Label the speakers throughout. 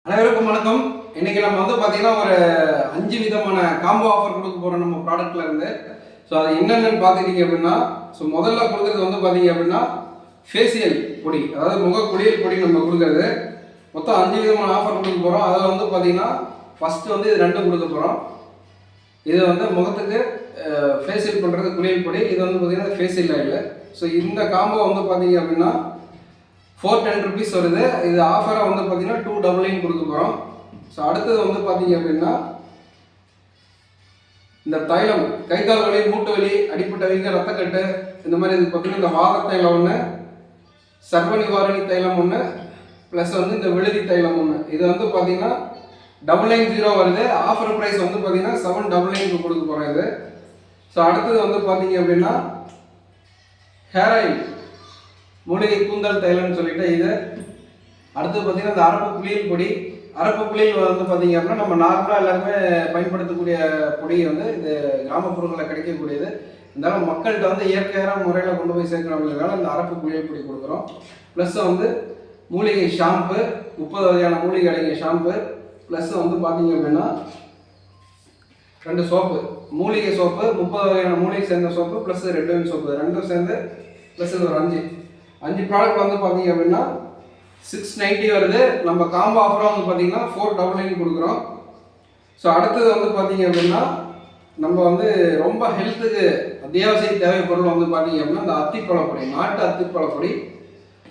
Speaker 1: அனைவருக்கும் வணக்கம். இன்னைக்கு நம்ம வந்து பார்த்தீங்கன்னா ஒரு 5 விதமான காம்போ ஆஃபர் கொடுக்க போகிறோம் நம்ம ப்ராடக்ட்ல இருந்து. ஸோ அது என்னென்னு பார்த்துக்கிட்டீங்க அப்படின்னா, ஸோ முதல்ல கொடுக்குறது வந்து பார்த்தீங்க அப்படின்னா ஃபேஷியல் பொடி, அதாவது முக குளியல் பொடி நம்ம கொடுக்குறது. மொத்தம் 5 விதமான ஆஃபர் கொடுக்க போகிறோம். அதில் வந்து பார்த்தீங்கன்னா ஃபஸ்ட்டு வந்து இது 2 கொடுக்க போகிறோம். இது வந்து முகத்துக்கு ஃபேஷியல் பண்ணுறது குளியல் பொடி. இது வந்து பார்த்தீங்கன்னா ஃபேஷியல் ஆயில். ஸோ இந்த காம்போ வந்து பார்த்தீங்க அப்படின்னா 410 rupees வருது. இது ஆஃபராக வந்து பார்த்தீங்கன்னா 299 கொடுக்க போகிறோம். ஸோ அடுத்தது வந்து பார்த்தீங்க அப்படின்னா இந்த தைலம், கை கால் வலி, மூட்டு வலி, அடிப்பட்ட வீங்க, ரத்தக்கட்டு, இந்த மாதிரி இது பார்த்தீங்கன்னா இந்த வாத தைலம் ஒன்று, சர்வ நிவாரணி தைலம் ஒன்று, ப்ளஸ் வந்து இந்த விழுதி தைலம் ஒன்று. இது வந்து பார்த்தீங்கன்னா 990 வருது. ஆஃபர் ப்ரைஸ் வந்து பார்த்தீங்கன்னா 799 கொடுக்க போகிறோம் இது. ஸோ அடுத்தது வந்து பார்த்தீங்க அப்படின்னா ஹேர் ஆயில், மூலிகை கூந்தல் தைலம்னு சொல்லிட்டு இது. அடுத்து பார்த்தீங்கன்னா இந்த அரப்பு குளியல் பொடி. அரப்பு குளியல் வந்து பார்த்தீங்க அப்படின்னா நம்ம நார்மலாக எல்லாருமே பயன்படுத்தக்கூடிய பொடி வந்து இது கிராமப்புறங்களில் கிடைக்கக்கூடியது. இருந்தாலும் மக்கள்கிட்ட வந்து இயற்கையான முறையில் கொண்டு போய் சேர்க்கணுங்கிறதுனால இந்த அரப்பு குளியல் பொடி கொடுக்குறோம். ப்ளஸ் வந்து மூலிகை ஷாம்பு, 30 வகையான மூலிகை அடங்கிய ஷாம்பு. ப்ளஸ் வந்து பார்த்தீங்க அப்படின்னா 2 சோப்பு, மூலிகை சோப்பு, 30 வகையான மூலிகை சேர்ந்த soap, plus red wine soap, ரெண்டும் சேர்ந்து ப்ளஸ் இது ஒரு 5 ப்ராடக்ட் வந்து பார்த்தீங்க அப்படின்னா 690 வருது. நம்ம காம்போ ஆஃபராக வந்து பார்த்தீங்கன்னா 499 கொடுக்குறோம். ஸோ அடுத்தது வந்து பார்த்தீங்க அப்படின்னா நம்ம வந்து ரொம்ப ஹெல்த்துக்கு அத்தியாவசிய தேவை பொருள் வந்து பார்த்தீங்க அப்படின்னா இந்த அத்திப்பழப்பொடி, நாட்டு அத்திப்பழப்பொடி.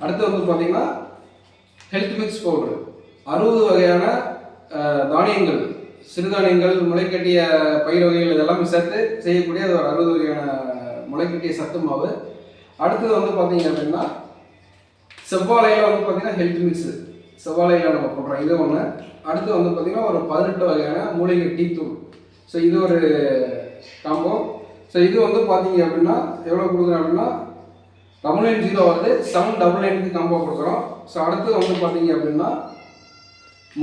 Speaker 1: அடுத்து வந்து பார்த்தீங்கன்னா ஹெல்த் மிக்ஸ் பவுடர், 60 வகையான தானியங்கள், சிறுதானியங்கள், முளைக்கட்டிய பயிர் வகைகள் இதெல்லாமே சேர்த்து செய்யக்கூடிய ஒரு 60 வகையான முளைக்கட்டிய சத்து மாவு. அடுத்தது வந்து பார்த்தீங்க அப்படின்னா செவ்வாழையில் வந்து பார்த்தீங்கன்னா ஹெல்த் மிக்ஸு, செவ்வாழையில் நம்ம போடுறோம், இது ஒன்று. அடுத்து வந்து பார்த்தீங்கன்னா ஒரு 18 வகையான மூலிகை டீ தூள். ஸோ இது ஒரு காம்போ. ஸோ இது வந்து பார்த்தீங்க அப்படின்னா எவ்வளோ கொடுக்குறோம் அப்படின்னா 990 வருது. 799 காம்போ கொடுக்குறோம். ஸோ அடுத்து வந்து பார்த்தீங்க அப்படின்னா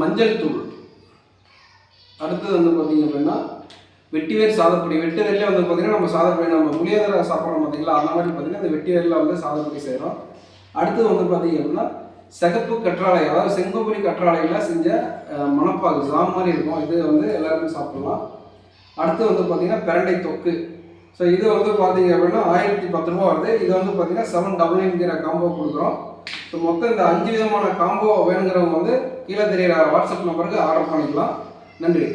Speaker 1: மஞ்சள் தூள். அடுத்தது வந்து பார்த்தீங்க அப்படின்னா வெட்டிவேர் சாதப்பொடி. வெட்டிவேர்லேயே வந்து பார்த்தீங்கன்னா நம்ம சாதப்பொடி, நம்ம புளியோதரை சாப்பிட்றோம் பார்த்தீங்களா, அந்த மாதிரி பார்த்தீங்கன்னா இந்த வெட்டிவேரில் வந்து சாதப்பொடி செய்கிறோம். அடுத்து வந்து பார்த்தீங்க அப்படின்னா சிகப்பு கற்றாழை, அதாவது செங்கோபுரி கற்றாழையில் செஞ்ச மணப்பாகு ஜாம் மாதிரி இருக்கும். இது வந்து எல்லாருமே சாப்பிட்லாம். அடுத்து வந்து பார்த்தீங்கன்னா பிரண்டை தொக்கு. ஸோ இது வந்து பார்த்தீங்க அப்படின்னா 1010 ரூபா வருது. இது வந்து பார்த்தீங்கன்னா 799 காம்போ கொடுக்குறோம். ஸோ மொத்தம் இந்த 5 விதமான காம்போ வேணுங்கிறவங்க வந்து கீழே தெரியிற வாட்ஸ்அப் நம்பருக்கு ஆர்டர் பண்ணிக்கலாம். நன்றி.